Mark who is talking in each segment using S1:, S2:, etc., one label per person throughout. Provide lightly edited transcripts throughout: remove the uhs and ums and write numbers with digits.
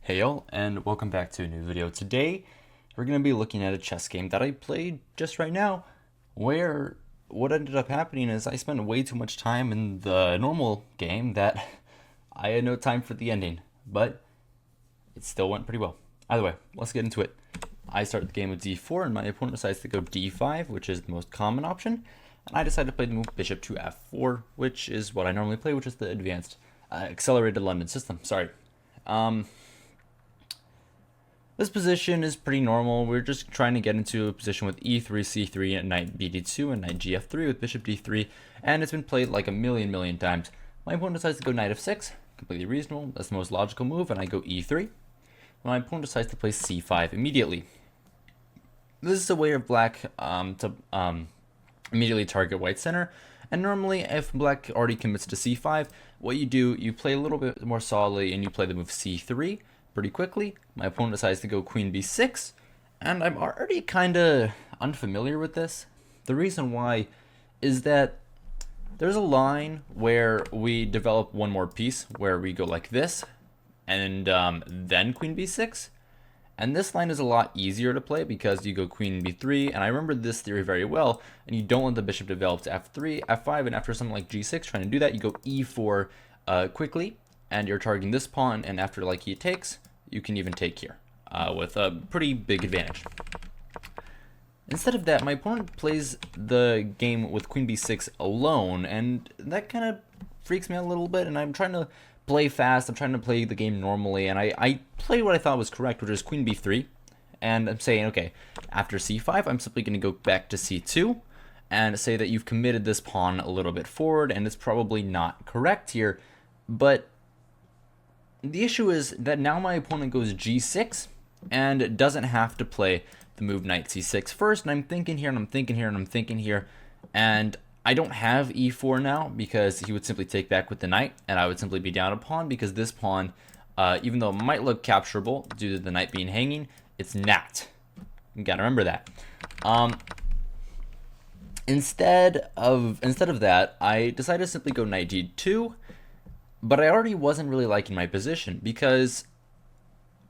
S1: Hey y'all, and welcome back to a new video. Today, we're going to be looking at a chess game that I played just right now, where what ended up happening is I spent way too much time in the normal game that I had no time for the ending, but it still went pretty well. Either way, let's get into it. I start the game with d4, and my opponent decides to go d5, which is the most common option, and I decide to play the move bishop to f4, which is what I normally play, which is the advanced accelerated London system. Sorry. This position is pretty normal. We're just trying to get into a position with e3, c3, and knight bd2, and knight gf3 with bishop d3, and it's been played like a million times. My opponent decides to go knight f6, completely reasonable. That's the most logical move, and I go e3. My opponent decides to play c5 immediately. This is a way of black to immediately target white center, and normally if black already commits to c5, what you do, you play a little bit more solidly, and you play the move c3, pretty quickly. My opponent decides to go queen b6, and I'm already kind of unfamiliar with this. The reason why is that there's a line where we develop one more piece where we go like this, and then queen b6. And this line is a lot easier to play because you go queen b3, and I remember this theory very well, and you don't let the bishop develop to f3, f5, and after something like g6, trying to do that, you go e4 quickly, and you're targeting this pawn, and after like he takes, you can even take here with a pretty big advantage. Instead of that, my opponent plays the game with queen b6 alone, and that kind of freaks me out a little bit, and I'm trying to play fast, I'm trying to play the game normally, and I played what I thought was correct, which is queen b3, and I'm saying, okay, after c5, I'm simply going to go back to c2, and say that you've committed this pawn a little bit forward, and it's probably not correct here, but the issue is that now my opponent goes g6 and doesn't have to play the move knight c6 first, and I'm thinking here, and I'm thinking here, and I'm thinking here, and I don't have e4 now because he would simply take back with the knight, and I would simply be down a pawn because this pawn, even though it might look capturable due to the knight being hanging, it's not. You gotta remember that. Instead of that, I decided to simply go knight d2, but I already wasn't really liking my position because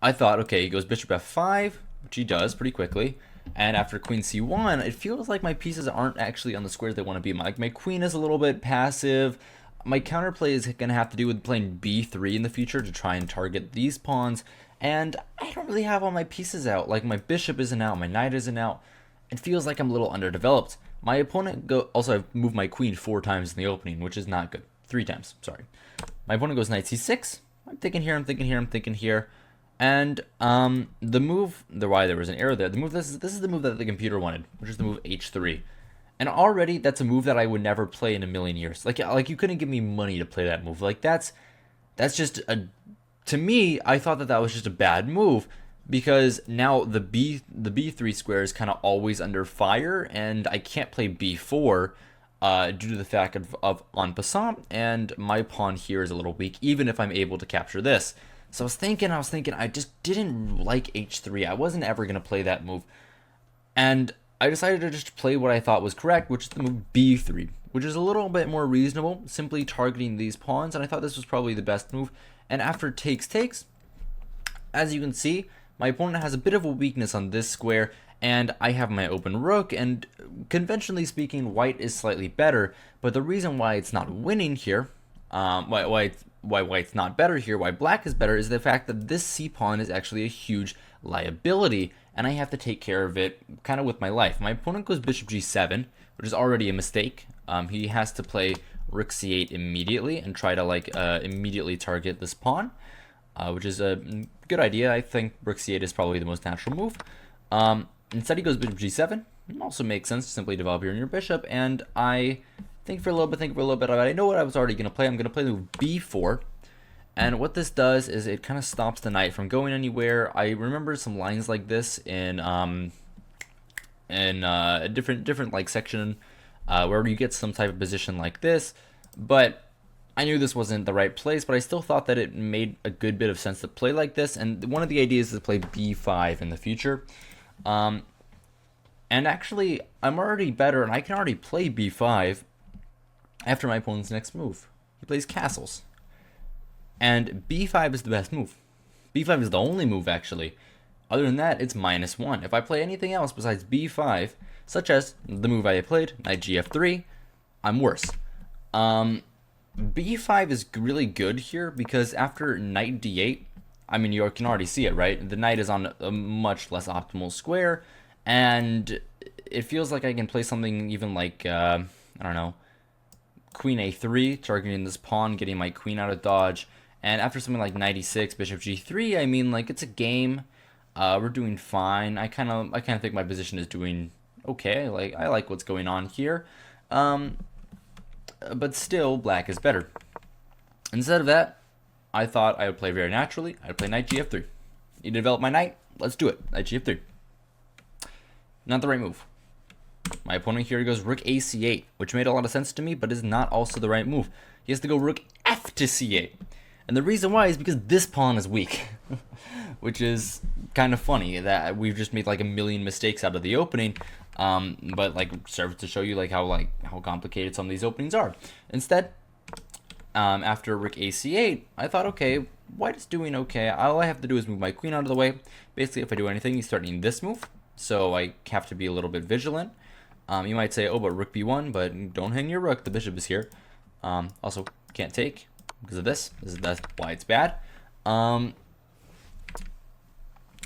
S1: I thought, okay, he goes bishop f5, which he does pretty quickly, and after queen c1, it feels like my pieces aren't actually on the squares they want to be. Like my queen is a little bit passive. My counterplay is going to have to do with playing b3 in the future to try and target these pawns, and I don't really have all my pieces out. Like my bishop isn't out, my knight isn't out. It feels like I'm a little underdeveloped. My opponent also I've moved my queen 4 times in the opening, which is not good. 3 times, sorry. My opponent goes knight c6. I'm thinking here, I'm thinking here, I'm thinking here. And the move, why there was an error there. The move, this is the move that the computer wanted, which is the move h3. And already that's a move that I would never play in a million years. Like you couldn't give me money to play that move. Like that's just a, to me, I thought that was just a bad move because now the b3 square is kind of always under fire, and I can't play b4 due to the fact of en passant, and my pawn here is a little weak, even if I'm able to capture this. So I was thinking, I just didn't like h3. I wasn't ever going to play that move. And I decided to just play what I thought was correct, which is the move b3, which is a little bit more reasonable, simply targeting these pawns, and I thought this was probably the best move. And after takes, as you can see, my opponent has a bit of a weakness on this square, and I have my open rook, and conventionally speaking, white is slightly better, but the reason why it's not winning here, why white's not better here, why black is better, is the fact that this c pawn is actually a huge liability, and I have to take care of it kind of with my life. My opponent goes bishop g7, which is already a mistake. He has to play rook c8 immediately and try to immediately target this pawn, which is a good idea. I think rook c8 is probably the most natural move. Instead, he goes bishop g7. It also makes sense to simply develop here in your bishop, and I think for a little bit. I know what I was already going to play. I'm going to play the move b4, and what this does is it kind of stops the knight from going anywhere. I remember some lines like this in a different like section where you get some type of position like this, but I knew this wasn't the right place, but I still thought that it made a good bit of sense to play like this, and one of the ideas is to play b5 in the future. And actually, I'm already better, and I can already play b5 after my opponent's next move. He plays castles. And b5 is the best move. b5 is the only move, actually. Other than that, it's -1. If I play anything else besides b5, such as the move I played, knight gf3, I'm worse. B5 is really good here because after knight d8, I mean, you can already see it, right? The knight is on a much less optimal square, and it feels like I can play something even like, I don't know, queen a3, targeting this pawn, getting my queen out of dodge. And after something like knight e6, bishop g3, I mean, like, it's a game. We're doing fine. I kind of think my position is doing okay. Like, I like what's going on here. But still, black is better. Instead of that, I thought I would play very naturally. I'd play knight gf3. Need to develop my knight? Let's do it. Knight gf3. Not the right move. My opponent here goes rook a c8, which made a lot of sense to me, but is not also the right move. He has to go rook f to c8. And the reason why is because this pawn is weak. Which is kind of funny that we've just made like a million mistakes out of the opening. But like serves to show you how complicated some of these openings are. Instead, after rook a c8, I thought, okay, white is doing okay. All I have to do is move my queen out of the way. Basically, if I do anything, he's starting this move. So I have to be a little bit vigilant. You might say, oh, but rook b1, but don't hang your rook. The bishop is here. Also, can't take because of this. That's why it's bad.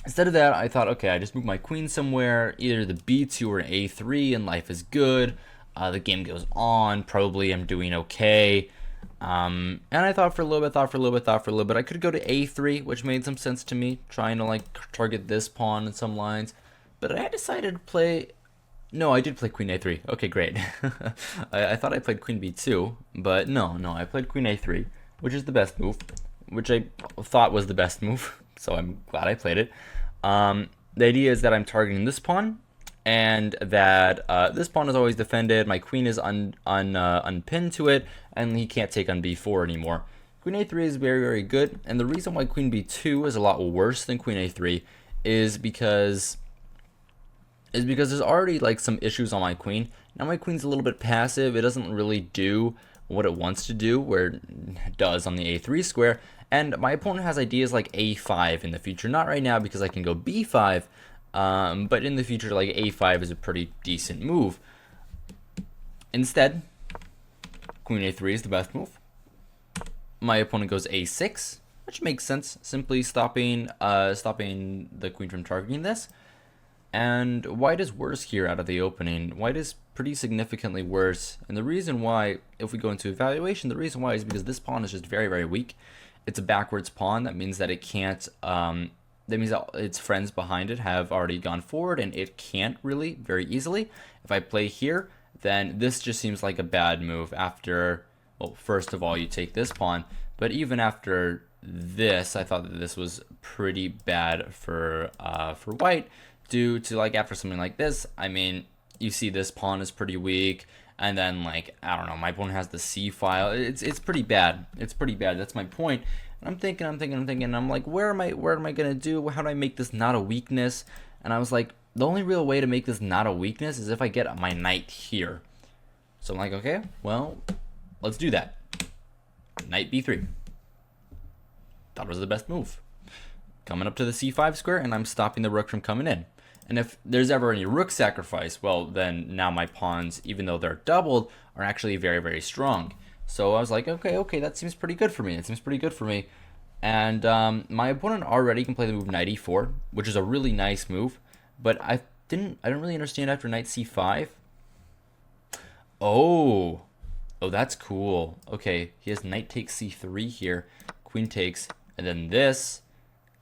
S1: Instead of that, I thought, okay, I just move my queen somewhere, either the b2 or a3, and life is good. The game goes on. Probably I'm doing okay. And I thought for a little bit, I could go to a3, which made some sense to me, trying to like target this pawn in some lines. But I decided to play... No, I did play queen a3. Okay, great. I thought I played queen b2, but no, I played queen a3, which is the best move, which I thought was the best move, so I'm glad I played it. The idea is that I'm targeting this pawn, and that this pawn is always defended. My queen is unpinned to it, and he can't take on b4 anymore. Queen a3 is very, very good, and the reason why queen b2 is a lot worse than queen a3 is because there's already like some issues on my queen. Now my queen's a little bit passive. It doesn't really do what it wants to do, where it does on the a3 square. And my opponent has ideas like a5 in the future. Not right now because I can go b5, but in the future, like a5 is a pretty decent move. Instead, queen a3 is the best move. My opponent goes a6, which makes sense. Simply stopping the queen from targeting this. And white is worse here out of the opening. White is pretty significantly worse. And the reason why, if we go into evaluation, the reason why is because this pawn is just very, very weak. It's a backwards pawn. That means that it can't, that means that its friends behind it have already gone forward, and it can't really very easily. If I play here, then this just seems like a bad move after, well, first of all, you take this pawn. But even after this, I thought that this was pretty bad for white. Due to like after something like this, I mean, you see this pawn is pretty weak, and then like I don't know, my opponent has the c file. It's pretty bad. It's pretty bad. That's my point. And I'm thinking. I'm like, where am I gonna do? How do I make this not a weakness? And I was like, the only real way to make this not a weakness is if I get my knight here. So I'm like, okay, well, let's do that. Knight b3. Thought it was the best move. Coming up to the c5 square, and I'm stopping the rook from coming in. And if there's ever any rook sacrifice, well, then now my pawns, even though they're doubled, are actually very, very strong. So I was like, okay, that seems pretty good for me. And my opponent already can play the move knight e4, which is a really nice move. But I don't really understand after knight c5. Oh, that's cool. Okay, he has knight takes c3 here, queen takes, and then this.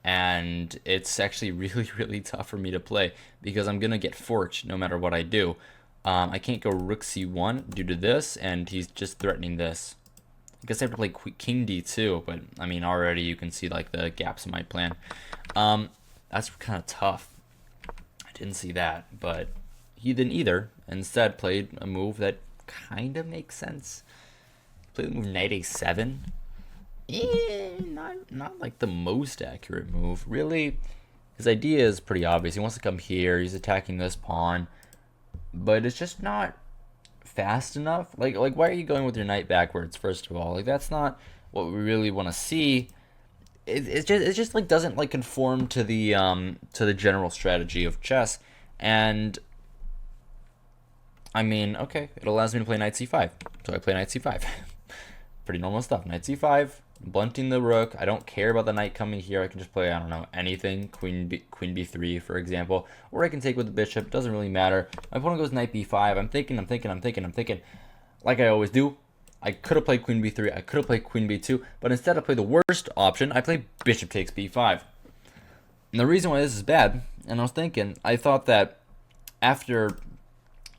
S1: And it's actually really, really tough for me to play because I'm going to get forked no matter what I do. I can't go rook c1 due to this, and he's just threatening this. I guess I have to play king d2, but I mean, already you can see like the gaps in my plan. That's kind of tough. I didn't see that, but he didn't either. Instead, played a move that kind of makes sense. Played the move knight a7. Not like the most accurate move. Really, his idea is pretty obvious. He wants to come here. He's attacking this pawn, but it's just not fast enough. Like why are you going with your knight backwards? First of all, like that's not what we really want to see. it just like doesn't like conform to the general strategy of chess. And I mean, okay, it allows me to play knight c5, so I play knight c5. Pretty normal stuff. Knight c5, blunting the rook. I don't care about the knight coming here. I can just play, I don't know, anything. Queen b3, for example, or I can take with the bishop. Doesn't really matter. My opponent goes knight b5. I'm thinking, like I always do. I could have played queen b3. I could have played queen b2, but instead I play the worst option. I play bishop takes b5. And the reason why this is bad, and I thought that after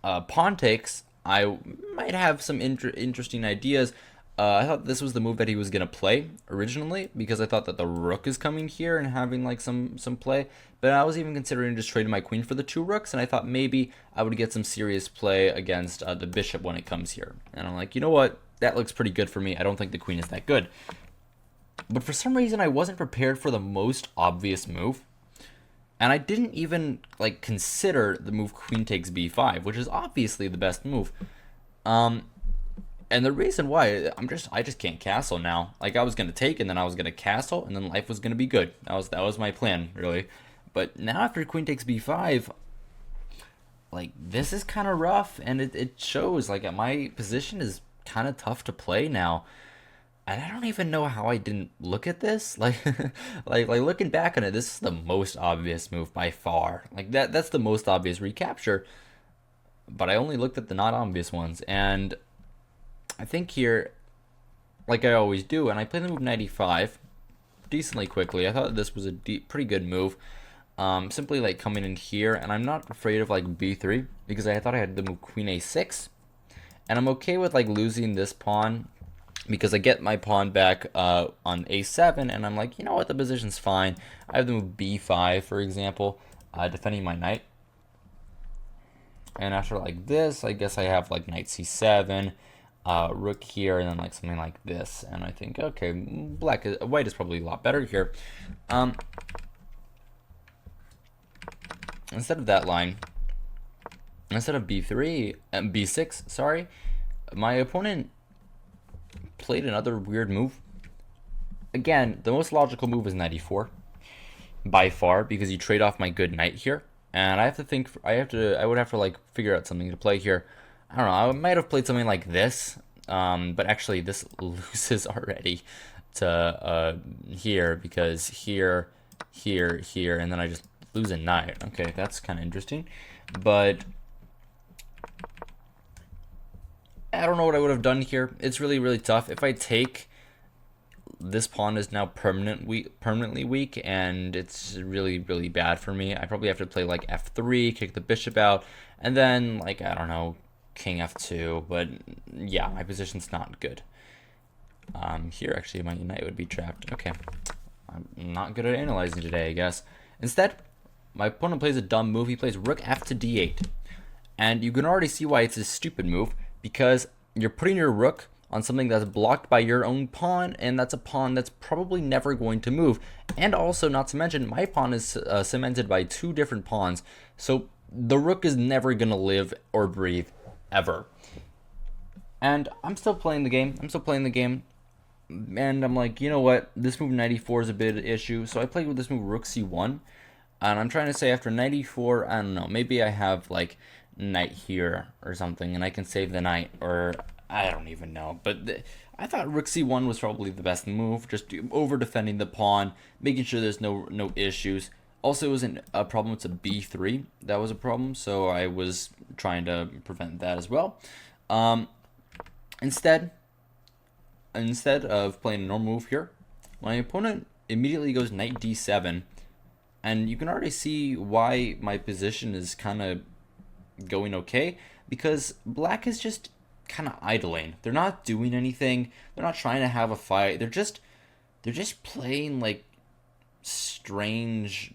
S1: pawn takes, I might have some interesting ideas. I thought this was the move that he was going to play originally, because I thought that the rook is coming here and having like some play. But I was even considering just trading my queen for the two rooks, and I thought maybe I would get some serious play against the bishop when it comes here. And I'm like, you know what? That looks pretty good for me. I don't think the queen is that good. But for some reason, I wasn't prepared for the most obvious move. And I didn't even like consider the move queen takes b5, which is obviously the best move. And the reason why I just can't castle now. Like I was gonna take and then I was gonna castle and then life was gonna be good. That was my plan, really. But now after queen takes b5, like this is kind of rough, and it shows like my position is kind of tough to play now. And I don't even know how I didn't look at this. Like, like looking back on it, this is the most obvious move by far. Like that's the most obvious recapture. But I only looked at the not obvious ones, and I think here, like I always do, and I play the move knight e5 decently quickly. I thought this was a pretty good move. Simply like coming in here, and I'm not afraid of like b3 because I thought I had the move queen a6, and I'm okay with like losing this pawn because I get my pawn back on a7, and I'm like, you know what, the position's fine. I have the move b5, for example, defending my knight. And after like this, I guess I have like knight c7, rook here, and then like something like this. And I think, okay, white is probably a lot better here. Instead of that line, instead of b3, b6, sorry, my opponent played another weird move. Again, the most logical move is knight e4 by far, because you trade off my good knight here, and I would have to like figure out something to play here. I don't know, I might have played something like this, but actually this loses already to here, because here, and then I just lose a knight. Okay, that's kind of interesting, but I don't know what I would have done here. It's really, really tough. If I take, this pawn is now permanently weak, and it's really, really bad for me. I probably have to play like f3, kick the bishop out, and then like, I don't know, king f2. But yeah, my position's not good. Here actually my knight would be trapped. Okay, I'm not good at analyzing today, I guess. Instead, my opponent plays a dumb move. He plays rook f to d8, and you can already see why it's a stupid move, because you're putting your rook on something that's blocked by your own pawn, and that's a pawn that's probably never going to move. And also, not to mention, my pawn is cemented by two different pawns, so the rook is never going to live or breathe, ever. And I'm still playing the game, and I'm like, you know what, this move knight e4 is a bit of an issue, so I played with this move rook c1, and I'm trying to say after knight e4, I don't know, maybe I have like knight here or something, and I can save the knight, or I don't even know. But I thought rook c1 was probably the best move, just over defending the pawn, making sure there's no issues. Also, it wasn't a problem to b3 that was a problem, so I was trying to prevent that as well. Instead of playing a normal move here, my opponent immediately goes knight d7, and you can already see why my position is kind of going okay, because black is just kind of idling. They're not doing anything. They're not trying to have a fight. They're just playing like strange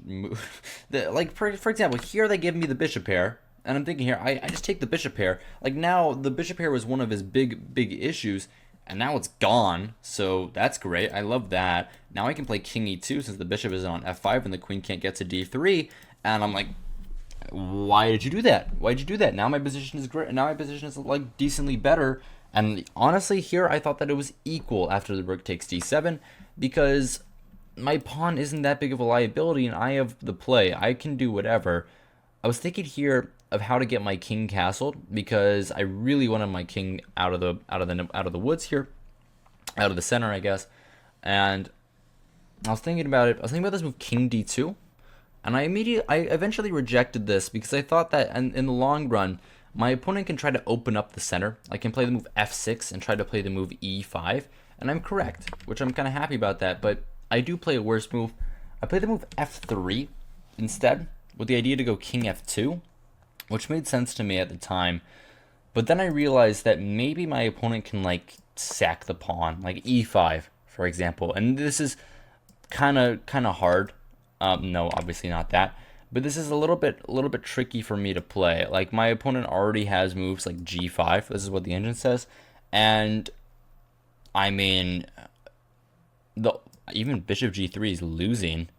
S1: like for example, here they give me the bishop pair, and I'm thinking here, I just take the bishop pair. Like now the bishop pair was one of his big issues, and now it's gone, so that's great. I love that. Now I can play king e2 since the bishop is on f5 and the queen can't get to d3, and I'm like, why did you do that? Why did you do that? Now my position is great. Now my position is like decently better. And honestly, here I thought that it was equal after the rook takes d7, because my pawn isn't that big of a liability, and I have the play. I can do whatever. I was thinking here of how to get my king castled because I really wanted my king out of the woods here, out of the center, I guess. And I was thinking about it. I was thinking about this move, king d2, and I eventually rejected this because I thought that in the long run, my opponent can try to open up the center. I can play the move f6 and try to play the move e5, and I'm correct, which I'm kind of happy about that. But I do play a worse move. I play the move f3 instead, with the idea to go king f2, which made sense to me at the time. But then I realized that maybe my opponent can like sack the pawn, like e5, for example. And this is kind of hard. No, obviously not that. But this is a little bit tricky for me to play. Like my opponent already has moves like g5. This is what the engine says, and I mean, the even bishop g3 is losing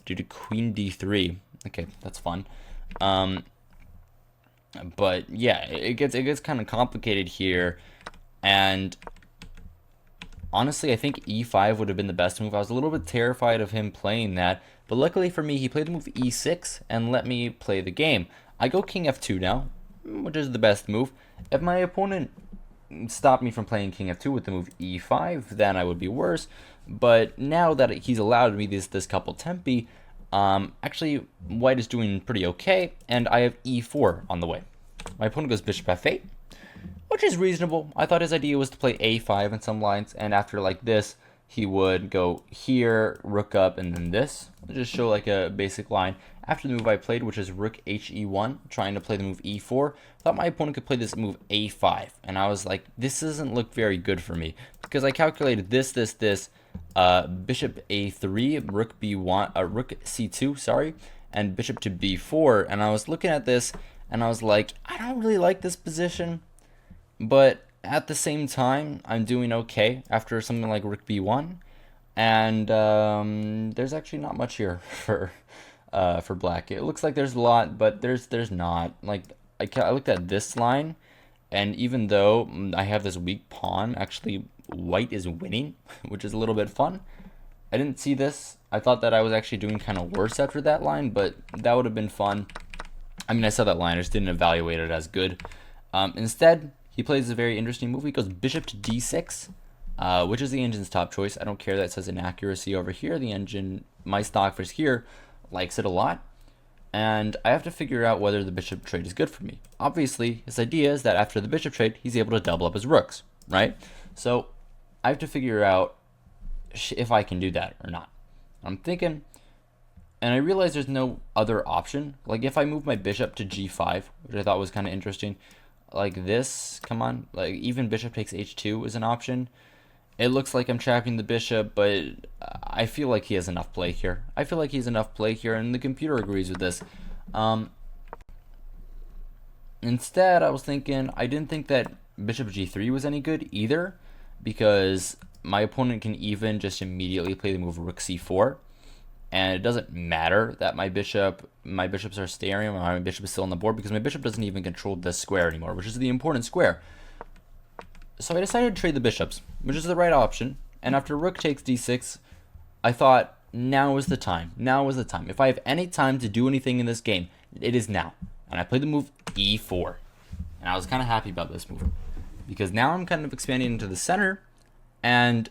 S1: due to queen d3. Okay, that's fun. But yeah, it gets kind of complicated here, and honestly, I think e5 would have been the best move. I was a little bit terrified of him playing that, but luckily for me, he played the move e6 and let me play the game. I go king f2 now, which is the best move. If my opponent stopped me from playing king f2 with the move e5, then I would be worse. But now that he's allowed me this couple tempi, actually white is doing pretty okay, and I have e4 on the way. My opponent goes bishop f8, which is reasonable. I thought his idea was to play a5 in some lines, and after like this, he would go here, rook up, and then this. I'll just show like a basic line. After the move I played, which is rook he1, trying to play the move e4, I thought my opponent could play this move a5, and I was like, this doesn't look very good for me, because I calculated this, bishop a3, rook b1, rook c2, sorry, and bishop to b4, and I was looking at this, and I was like, I don't really like this position, but at the same time, I'm doing okay after something like rook b1, and there's actually not much here for black. It looks like there's a lot, but there's not. Like I looked at this line, and even though I have this weak pawn, actually white is winning, which is a little bit fun. I didn't see this. I thought that I was actually doing kind of worse after that line, but that would have been fun. I mean, I saw that line, I just didn't evaluate it as good. Instead, he plays a very interesting move. He goes bishop to d6, which is the engine's top choice. I don't care that it says inaccuracy over here. The engine, my stock is here, likes it a lot. And I have to figure out whether the bishop trade is good for me. Obviously, his idea is that after the bishop trade, he's able to double up his rooks, right? So I have to figure out if I can do that or not. I'm thinking, and I realize there's no other option. Like if I move my bishop to g5, which I thought was kind of interesting, like this, come on, like even bishop takes h2 is an option. It looks like I'm trapping the bishop, but I feel like he has enough play here. I feel like he's enough play here, and the computer agrees with this. Instead, I was thinking, I didn't think that bishop g3 was any good either, because my opponent can even just immediately play the move rook c4, and it doesn't matter that my bishops are staring, or my bishop is still on the board, because my bishop doesn't even control this square anymore, which is the important square. So I decided to trade the bishops, which is the right option. And after rook takes d6, I thought, now is the time. Now is the time. If I have any time to do anything in this game, it is now. And I played the move e4. And I was kind of happy about this move, because now I'm kind of expanding into the center. And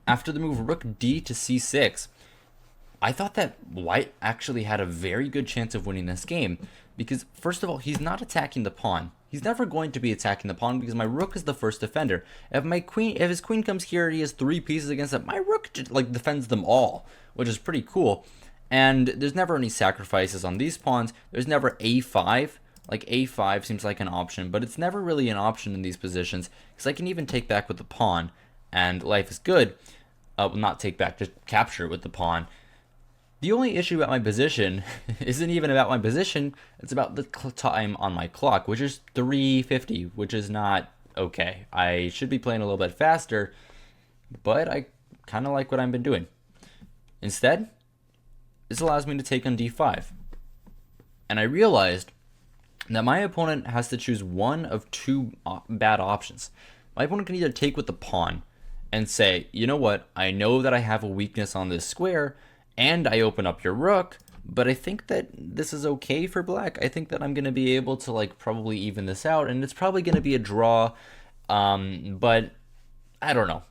S1: after the move rook d to c6, I thought that white actually had a very good chance of winning this game, because first of all, he's not attacking the pawn. He's never going to be attacking the pawn because my rook is the first defender. If his queen comes here, he has 3 pieces against it. My rook just, like, defends them all, which is pretty cool. And there's never any sacrifices on these pawns. There's never a5. Like a5 seems like an option, but it's never really an option in these positions, because I can even take back with the pawn, and life is good. Well, not take back, just capture with the pawn. The only issue about my position isn't even about my position, it's about the time on my clock, which is 3:50, which is not okay. I should be playing a little bit faster, but I kind of like what I've been doing. Instead, this allows me to take on d5. And I realized that my opponent has to choose one of 2 bad options. My opponent can either take with the pawn, and say, you know what, I know that I have a weakness on this square, and I open up your rook, but I think that this is okay for black. I think that I'm going to be able to like probably even this out, and it's probably going to be a draw, but I don't know.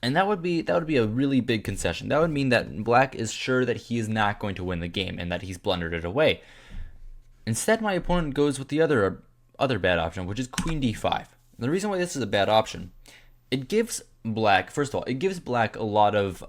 S1: And that would be a really big concession. That would mean that black is sure that he is not going to win the game and that he's blundered it away. Instead, my opponent goes with the other bad option, which is queen d5. The reason why this is a bad option, it gives black, first of all, it gives black a lot of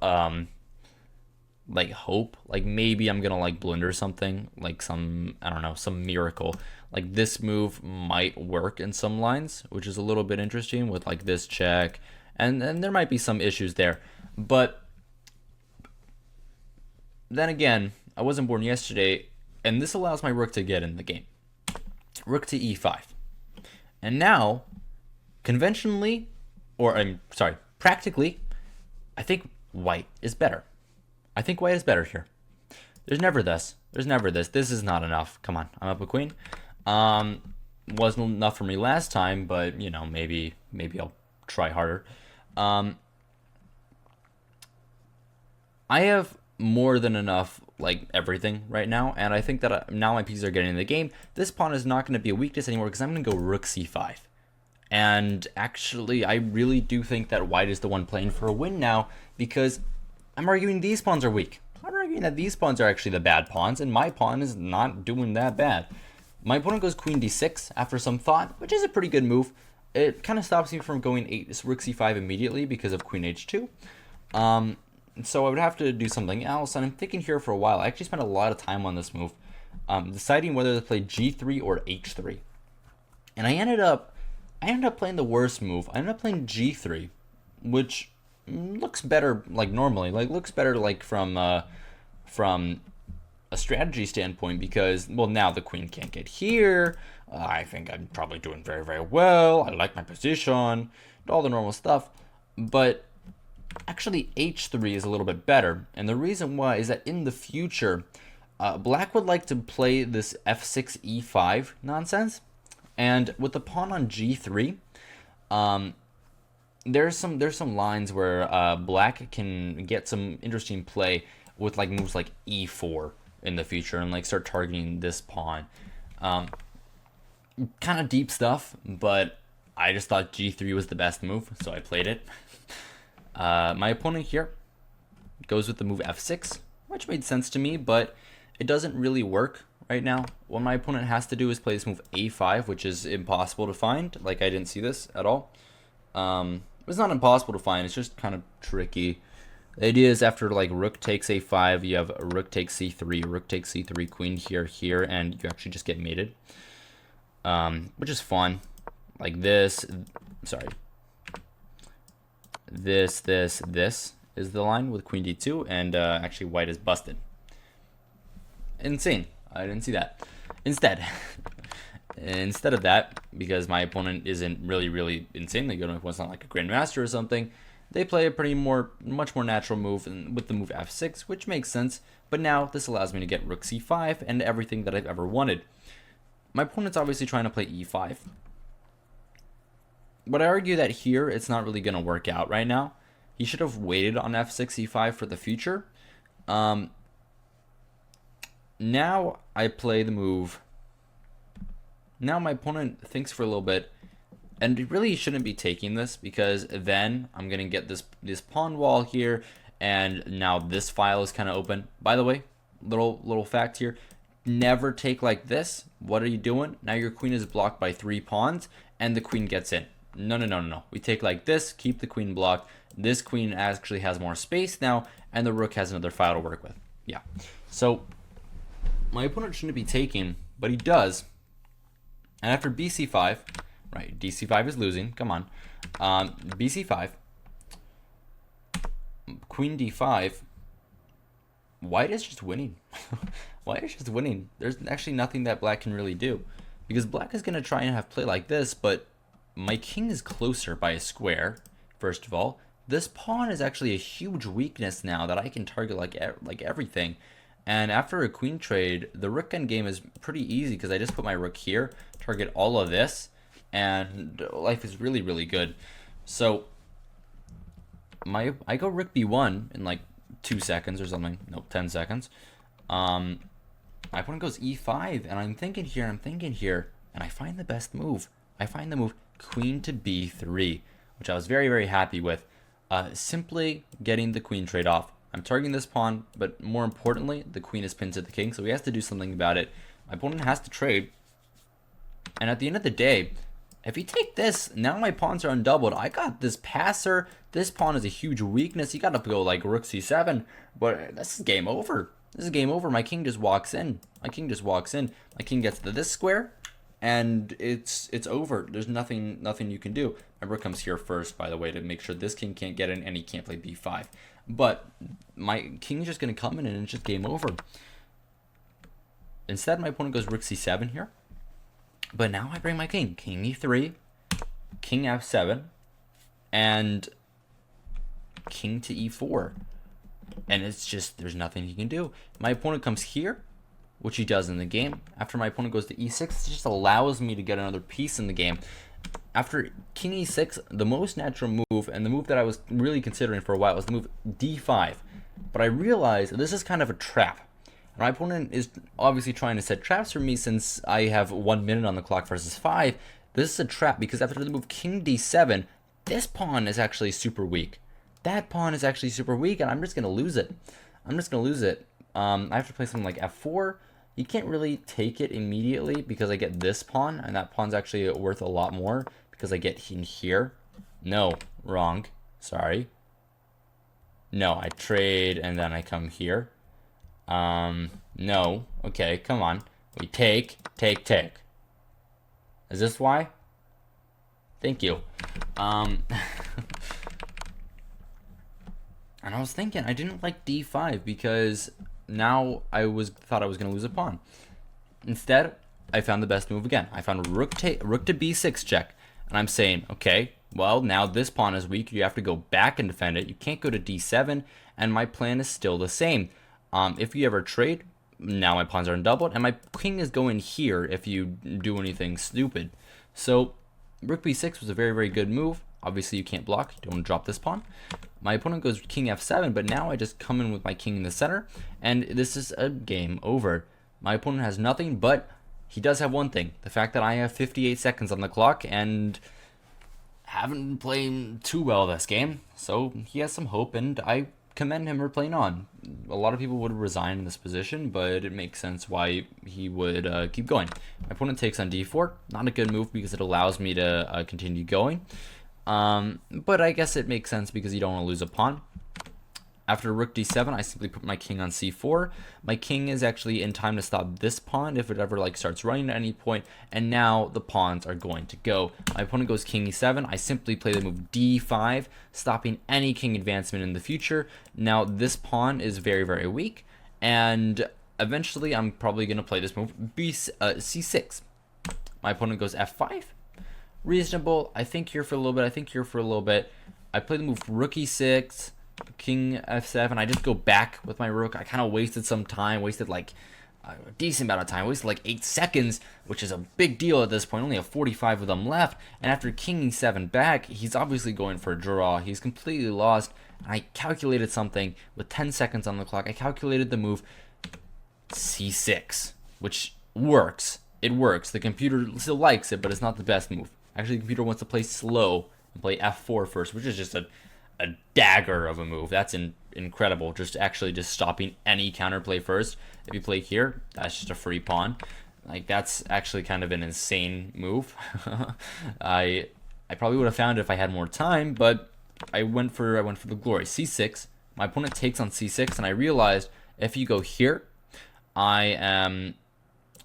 S1: like hope. Like maybe I'm gonna like blunder something, like some, I don't know, some miracle. Like this move might work in some lines, which is a little bit interesting with like this check, and there might be some issues there. But then again, I wasn't born yesterday, and this allows my rook to get in the game. Rook to e5. And now, conventionally, or I'm sorry, practically, I think white is better. I think white is better here. There's never this. There's never this. This is not enough. Come on, I'm up a queen. Wasn't enough for me last time, but you know, maybe I'll try harder. I have more than enough, like everything right now, and I think that now my pieces are getting in the game. This pawn is not going to be a weakness anymore because I'm going to go rook c5. And actually, I really do think that white is the one playing for a win now because I'm arguing these pawns are weak. I'm arguing that these pawns are actually the bad pawns, and my pawn is not doing that bad. My opponent goes queen d6 after some thought, which is a pretty good move. It kind of stops me from going rook c5 immediately because of queen h2. So I would have to do something else, and I'm thinking here for a while. I actually spent a lot of time on this move, deciding whether to play g3 or h3. And I ended up playing the worst move. I ended up playing g3, which looks better like normally, like looks better like from a strategy standpoint because, well, now the queen can't get here. I think I'm probably doing very, very well. I like my position, all the normal stuff. But actually, h3 is a little bit better. And the reason why is that in the future, black would like to play this f6 e5 nonsense. And with the pawn on g3, there's some lines where black can get some interesting play with like moves like e4 in the future and like start targeting this pawn. Kind of deep stuff, but I just thought g3 was the best move, so I played it. My opponent here goes with the move f6, which made sense to me, but it doesn't really work right now. What my opponent has to do is play this move a5, which is impossible to find. Like, I didn't see this at all. It's not impossible to find, it's just kind of tricky. The idea is after like rook takes a5, you have rook takes c3, queen here, and you actually just get mated. Which is fun. Like this, sorry. This is the line with queen d2, and actually white is busted. Insane. I didn't see that. Instead of that, because my opponent isn't really insanely good, it's not like a grandmaster or something, they play a much more natural move with the move f6, which makes sense. But now this allows me to get rook c5 and everything that I've ever wanted. My opponent's obviously trying to play e5. But I argue that here it's not really going to work out right now. He should have waited on f6 e5 for the future. Now I play the move. Now my opponent thinks for a little bit, and he really shouldn't be taking this because then I'm going to get this pawn wall here, and now this file is kind of open. By the way, little fact here, never take like this. What are you doing? Now your queen is blocked by 3 pawns, and the queen gets in. No. We take like this, keep the queen blocked. This queen actually has more space now, and the rook has another file to work with. Yeah. So my opponent shouldn't be taking, but he does. And after bc5, right, dc5 is losing, come on. bc5, queen d5, white is just winning. White is just winning. There's actually nothing that black can really do. Because black is going to try and have play like this, but my king is closer by a square, first of all. This pawn is actually a huge weakness now that I can target like everything. And after a queen trade, the rook endgame is pretty easy because I just put my rook here, target all of this, and life is really good. So I go rook b1 in like 2 seconds or something. No, 10 seconds. My opponent goes e5, and I'm thinking here, and I find the best move. I find the move queen to b3, which I was very, very happy with. Simply getting the queen trade off. I'm targeting this pawn, but more importantly, the queen is pinned to the king, so he has to do something about it. My opponent has to trade. And at the end of the day, if you take this, now my pawns are undoubled. I got this passer. This pawn is a huge weakness. You got to go like rook c7, but this is game over. This is game over. My king just walks in. My king gets to this square, and it's over. There's nothing you can do. My rook comes here first, by the way, to make sure this king can't get in, and he can't play b5. But my king is just going to come in, and it's just game over. Instead, my opponent goes rook c7 here. But now I bring my king e3, king f7, and king to e4. And it's just, there's nothing he can do. My opponent comes here, which he does in the game. After my opponent goes to e6, it just allows me to get another piece in the game. After king e6, the most natural move, and the move that I was really considering for a while, was the move d5. But I realized this is kind of a trap. My opponent is obviously trying to set traps for me since I have 1 minute on the clock versus 5. This is a trap because after the move king d7, this pawn is actually super weak. That pawn is actually super weak, and I'm just going to lose it. I have to play something like f4. You can't really take it immediately because I get this pawn, and that pawn's actually worth a lot more because I get in here. No, wrong. Sorry. No, I trade, and then I come here. No. Okay, come on. We take. Is this why? Thank you. And I was thinking, I didn't like d5 because now I thought I was going to lose a pawn. Instead, I found the best move again. I found rook to b6 check. And I'm saying, okay, well, now this pawn is weak. You have to go back and defend it. You can't go to d7, and my plan is still the same. If you ever trade, now my pawns are undoubled, and my king is going here if you do anything stupid. So rook b6 was a very, very good move. Obviously, you can't block. You don't want to drop this pawn. My opponent goes king f7, but now I just come in with my king in the center, and this is a game over. My opponent has nothing, but he does have one thing. The fact that I have 58 seconds on the clock and haven't been playing too well this game. So he has some hope, and I commend him for playing on. A lot of people would resign in this position, but it makes sense why he would keep going. My opponent takes on d4. Not a good move because it allows me to continue going. But I guess it makes sense because you don't want to lose a pawn. After rook d7, I simply put my king on c4. My king is actually in time to stop this pawn if it ever starts running at any point, and now the pawns are going to go. My opponent goes king e7. I simply play the move d5, stopping any king advancement in the future. Now this pawn is very, very weak, and eventually I'm probably going to play this move c6. My opponent goes f5. Reasonable. I think here for a little bit. I play the move rook e6. King f7. I just go back with my rook. I kind of wasted some time, wasted like a decent amount of time, wasted like 8 seconds, which is a big deal at this point. Only have 45 of them left, and after king e7 back, he's obviously going for a draw. He's completely lost. I calculated something with 10 seconds on the clock. I calculated the move c6, which works. It works. The computer still likes it, but it's not the best move. Actually, the computer wants to play slow and play f4 first, which is just a dagger of a move. That's incredible. Just stopping any counterplay first. If you play here, that's just a free pawn. That's actually kind of an insane move. I probably would have found it if I had more time, but I went for the glory. c6. My opponent takes on c6, and I realized if you go here, I am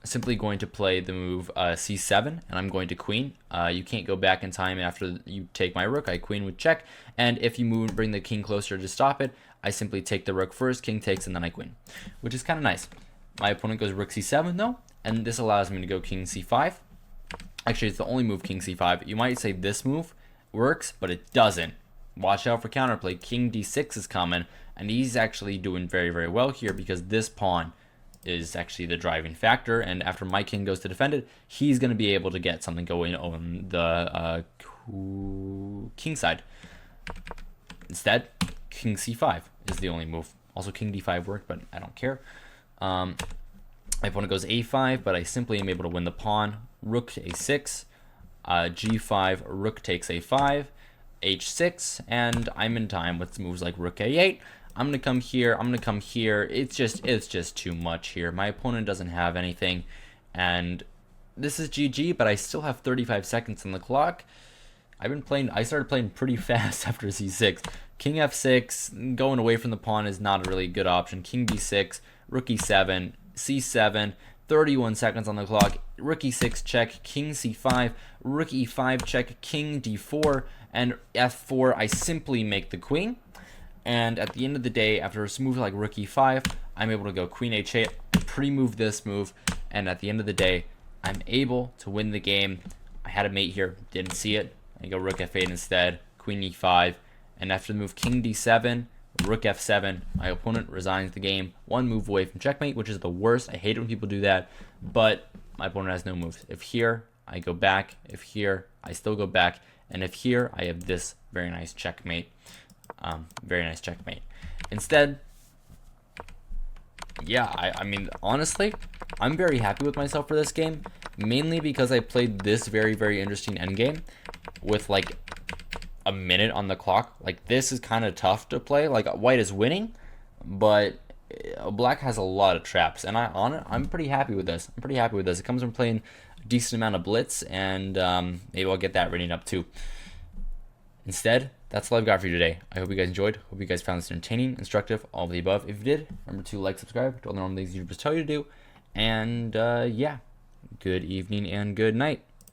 S1: simply going to play the move c7, and I'm going to queen. You can't go back in time after you take my rook. I queen with check, and if you bring the king closer to stop it, I simply take the rook first, king takes, and then I queen, which is kind of nice. My opponent goes rook c7 though, and this allows me to go king c5. Actually, it's the only move, king c5. You might say this move works, but it doesn't. Watch out for counterplay. King d6 is coming, and he's actually doing very, very well here because this pawn is actually the driving factor, and after my king goes to defend it, he's going to be able to get something going on the king side. Instead, king c5 is the only move. Also, king d5 worked, but I don't care. My opponent goes a5, but I simply am able to win the pawn. Rook to a6, g5, rook takes a5, h6, and I'm in time with moves like rook a8. I'm gonna come here. I'm gonna come here. It's just too much here. My opponent doesn't have anything, and this is GG. But I still have 35 seconds on the clock. I started playing pretty fast after c6. King f6, going away from the pawn is not a really good option. King b6, rook e7, c7, 31 seconds on the clock. Rook e6 check, king c5, rook e5 check, king d4, and f4. I simply make the queen. And at the end of the day, after a move like rook e5, I'm able to go queen h8, pre-move this move, and at the end of the day, I'm able to win the game. I had a mate here, didn't see it. I go rook f8 instead, queen e5, and after the move king d7, rook f7, my opponent resigns the game, one move away from checkmate, which is the worst. I hate it when people do that, but my opponent has no moves. If here, I go back. If here, I still go back. And if here, I have this very nice checkmate. Very nice checkmate. Instead, yeah, I mean, honestly, I'm very happy with myself for this game, mainly because I played this very, very interesting endgame with like a minute on the clock. Like, this is kind of tough to play. Like, white is winning, but black has a lot of traps, and I'm pretty happy with this. It comes from playing a decent amount of blitz, and maybe I'll get that ready up too. Instead, that's all I've got for you today. I hope you guys enjoyed. Hope you guys found this entertaining, instructive, all of the above. If you did, remember to like, subscribe to all the normal things YouTubers tell you to do. And yeah, good evening and good night.